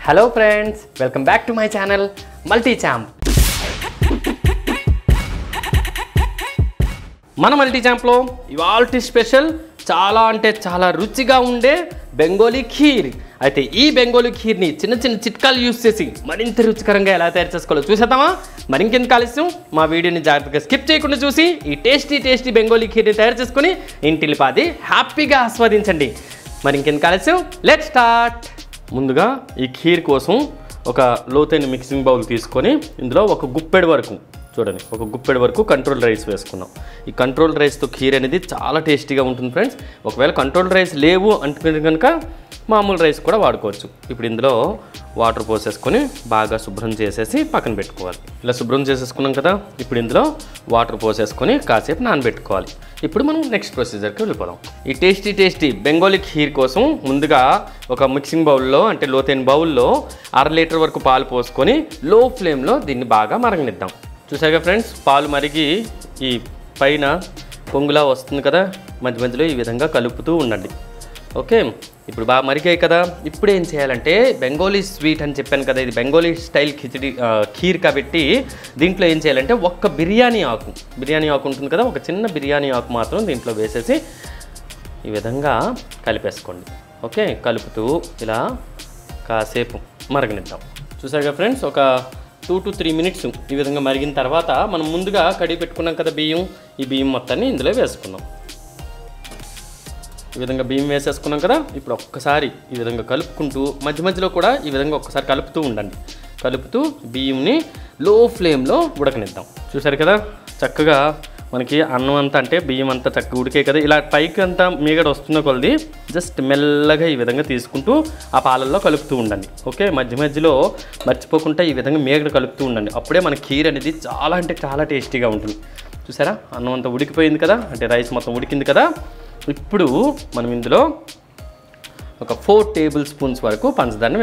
Hello friends, welcome back to my channel multi champ. మన multi ఛాంప్లో ఇవాల్టి special చాలా అంటే చాలా రుచిగా ఉండే బెంగాలీ ఖీర్. అయితే ఈ బెంగాలీ ఖీర్ని చిన్న చిన్న చిట్కాలు యూస్ చేసి మరింత రుచికరంగా ఎలా తయారు చేసుకోవాలో చూసేద్దామా? మరి ఇంకెందుకు ఆలస్యం, మా వీడియోని జాగ్రత్తగా స్కిప్ చేయకుండా చూసి ఈ టేస్టీ బెంగాలీ ఖీర్ని తయారు చేసుకుని ఇంటిల్లిపాది హ్యాపీగా ఆస్వాదించండి. మరి ఇంకెందుకు ఆలస్యం, లెట్స్ స్టార్ట్. ముందుగా ఈ ఖీర్ కోసం ఒక లోతైన మిక్సింగ్ బౌల్ తీసుకొని ఇందులో ఒక గుప్పెడు వరకు కంట్రోల్ రైస్ వేసుకున్నాం. ఈ కంట్రోల్ రైస్తో ఖీర్ అనేది చాలా టేస్టీగా ఉంటుంది ఫ్రెండ్స్. ఒకవేళ కంట్రోల్ రైస్ లేవు అంటే కనుక మామూలు రైస్ కూడా వాడుకోవచ్చు. ఇప్పుడు ఇందులో వాటర్ పోసేసుకొని బాగా శుభ్రం చేసేసి పక్కన పెట్టుకోవాలి. ఇలా శుభ్రం చేసేసుకున్నాం కదా, ఇప్పుడు ఇందులో వాటర్ పోసేసుకొని కాసేపు నానబెట్టుకోవాలి. ఇప్పుడు మనం నెక్స్ట్ ప్రొసీజర్కి వెళ్ళిపోదాం. ఈ టేస్టీ బెంగాలీ ఖీర్ కోసం ముందుగా ఒక మిక్సింగ్ బౌల్లో అంటే లోతైన బౌల్లో 1/2 లీటర్ వరకు పాలు పోసుకొని లో ఫ్లేమ్లో దీన్ని బాగా మరగనిద్దాం. చూసాగా ఫ్రెండ్స్, పాలు మరిగి ఈ పైన పొంగులా వస్తుంది కదా, మధ్య మధ్యలో ఈ విధంగా కలుపుతూ ఉండండి. ఓకే, ఇప్పుడు బాగా మరిగాయి కదా. ఇప్పుడు ఏం చేయాలంటే బెంగాలీ స్వీట్ అని చెప్పాను కదా, ఇది బెంగాలీ స్టైల్ ఖీర్ కాబట్టి దీంట్లో ఏం చేయాలంటే ఒక్క బిర్యానీ ఆకు ఉంటుంది కదా, ఒక చిన్న బిర్యానీ ఆకు మాత్రం దీంట్లో వేసేసి ఈ విధంగా కలిపేసుకోండి. ఓకే, కలుపుతూ ఇలా కాసేపు మరగనిద్దాం. చూసారుగా ఫ్రెండ్స్, ఒక 2 to 3 minutes ఈ విధంగా మరిగిన తర్వాత మనం ముందుగా కడిగి పెట్టుకున్నాం కదా బియ్యం, ఈ బియ్యం మొత్తాన్ని ఇందులో వేసుకున్నాం. ఈ విధంగా బియ్యం వేసేసుకున్నాం కదా. ఇప్పుడు ఒక్కసారి ఈ విధంగా కలుపుకుంటూ మధ్య మధ్యలో కూడా ఈ విధంగా ఒక్కసారి కలుపుతూ ఉండండి. కలుపుతూ బియ్యంని లో ఫ్లేమ్లో ఉడకనిద్దాం. చూసారు కదా, చక్కగా మనకి అన్నం అంతా అంటే బియ్యం అంతా చక్కగా ఉడికే కదా. ఇలా పైకి అంతా మీగడ వస్తున్న కొలది జస్ట్ మెల్లగా ఈ విధంగా తీసుకుంటూ ఆ పాలల్లో కలుపుతూ ఉండండి. ఓకే, మధ్య మధ్యలో మర్చిపోకుండా ఈ విధంగా మీగడ కలుపుతూ ఉండండి. అప్పుడే మన ఖీర్ అనేది చాలా అంటే చాలా టేస్టీగా ఉంటుంది. చూసారా, అన్నం అంతా ఉడికిపోయింది కదా, అంటే రైస్ మొత్తం ఉడికింది కదా. ఇప్పుడు మనం ఇందులో ఒక 4 tablespoons వరకు పంచదారని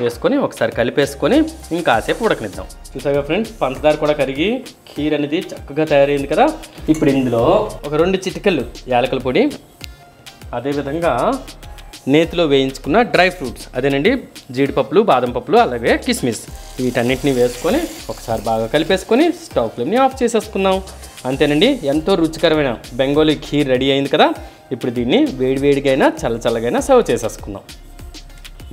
వేసుకొని ఒకసారి కలిపేసుకొని ఇంకాసేపు ఉడకనిద్దాం. చూసాగా ఫ్రెండ్స్, పంచదార కూడా కరిగి ఖీర్ అనేది చక్కగా తయారైంది కదా. ఇప్పుడు ఇందులో ఒక 2 చిటికెళ్ళు యాలకుల పొడి, అదేవిధంగా నేతిలో వేయించుకున్న డ్రై ఫ్రూట్స్, అదేనండి జీడిపప్పులు, బాదం పప్పులు, అలాగే కిస్మిస్, వీటన్నిటిని వేసుకొని ఒకసారి బాగా కలిపేసుకొని స్టవ్ ఫ్లేమ్ని ఆఫ్ చేసేసుకుందాం. అంతేనండి, ఎంతో రుచికరమైన బెంగాలీ ఖీర్ రెడీ అయింది కదా. ఇప్పుడు దీన్ని వేడివేడిగైనా చల్లచల్లగైనా సర్వ్ చేసేసుకుందాం.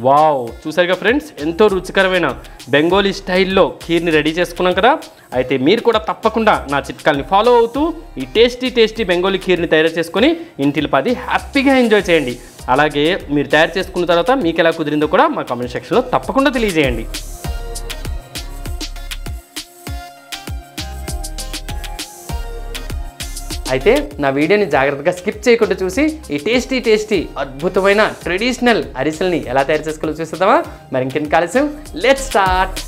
వావ్, చూసారుగా ఫ్రెండ్స్, ఎంతో రుచికరమైన బెంగాలీ స్టైల్లో ఖీర్ని రెడీ చేసుకున్నాం కదా. అయితే మీరు కూడా తప్పకుండా నా చిట్కాల్ని ఫాలో అవుతూ ఈ టేస్టీ బెంగాలీ ఖీర్ని తయారు చేసుకొని ఇంటిల్లిపాది హ్యాపీగా ఎంజాయ్ చేయండి. అలాగే మీరు తయారు చేసుకున్న తర్వాత మీకు ఎలా కుదిరిందో కూడా మా కామెంట్ సెక్షన్లో తప్పకుండా తెలియజేయండి. అయితే నా వీడియోని జాగ్రత్తగా స్కిప్ చేయకుండా చూసి ఈ టేస్టీ అద్భుతమైన ట్రెడిషనల్ అరిసెల్ని ఎలా తయారు చేసుకోవాలో చూసేద్దామా? మరి ఇంకెందుకు ఆలస్యం, లెట్స్ స్టార్ట్.